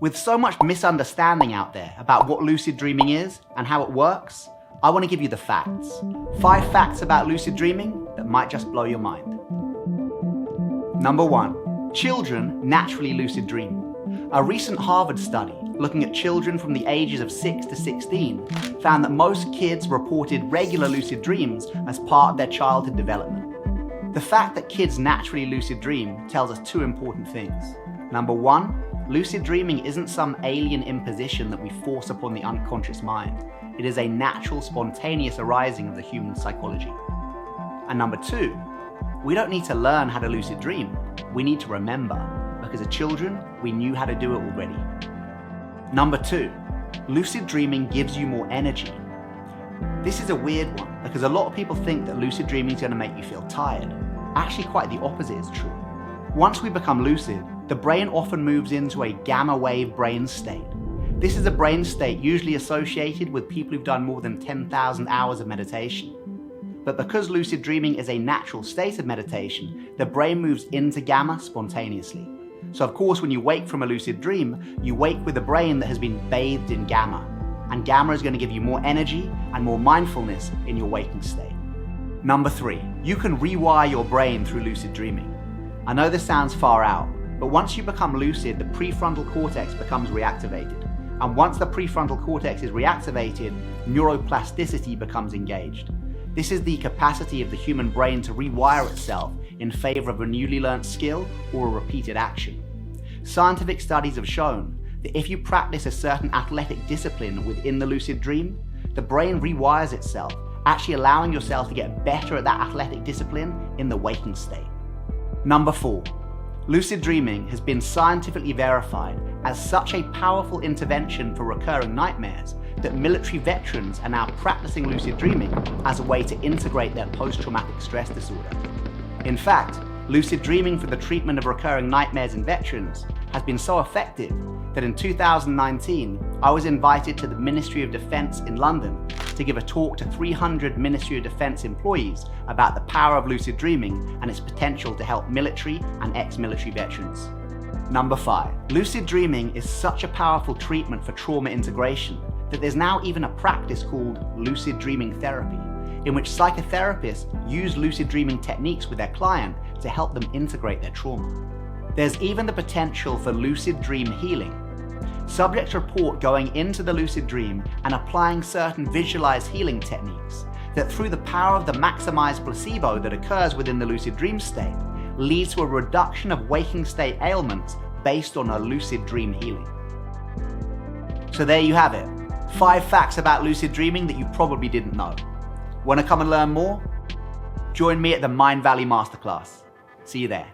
With so much misunderstanding out there about what lucid dreaming is and how it works, I want to give you the facts. 5 facts about lucid dreaming that might just blow your mind. Number 1. Children naturally lucid dream. A recent Harvard study looking at children from the ages of 6 to 16 found that most kids reported regular lucid dreams as part of their childhood development. The fact that kids naturally lucid dream tells us 2 important things. Number 1, lucid dreaming isn't some alien imposition that we force upon the unconscious mind. It is a natural, spontaneous arising of the human psychology. And number 2, we don't need to learn how to lucid dream. We need to remember, because as children, we knew how to do it already. Number 2, lucid dreaming gives you more energy. This is a weird one, because a lot of people think that lucid dreaming is going to make you feel tired. Actually, quite the opposite is true. Once we become lucid, the brain often moves into a gamma wave brain state. This is a brain state usually associated with people who've done more than 10,000 hours of meditation. But because lucid dreaming is a natural state of meditation, the brain moves into gamma spontaneously. So of course, when you wake from a lucid dream, you wake with a brain that has been bathed in gamma. And gamma is going to give you more energy and more mindfulness in your waking state. Number 3, you can rewire your brain through lucid dreaming. I know this sounds far out, but once you become lucid, the prefrontal cortex becomes reactivated. And once the prefrontal cortex is reactivated, neuroplasticity becomes engaged. This is the capacity of the human brain to rewire itself in favor of a newly learned skill or a repeated action. Scientific studies have shown that if you practice a certain athletic discipline within the lucid dream, the brain rewires itself, actually allowing yourself to get better at that athletic discipline in the waking state. Number 4, lucid dreaming has been scientifically verified as such a powerful intervention for recurring nightmares that military veterans are now practicing lucid dreaming as a way to integrate their post-traumatic stress disorder. In fact, lucid dreaming for the treatment of recurring nightmares in veterans has been so effective that in 2019, I was invited to the Ministry of Defence in London to give a talk to 300 Ministry of Defence employees about the power of lucid dreaming and its potential to help military and ex-military veterans. Number 5, lucid dreaming is such a powerful treatment for trauma integration that there's now even a practice called lucid dreaming therapy, in which psychotherapists use lucid dreaming techniques with their client to help them integrate their trauma. There's even the potential for lucid dream healing. Subjects report going into the lucid dream and applying certain visualized healing techniques that, through the power of the maximized placebo that occurs within the lucid dream state, leads to a reduction of waking state ailments based on a lucid dream healing. So there you have it. 5 facts about lucid dreaming that you probably didn't know. Want to come and learn more? Join me at the Mind Valley Masterclass. See you there.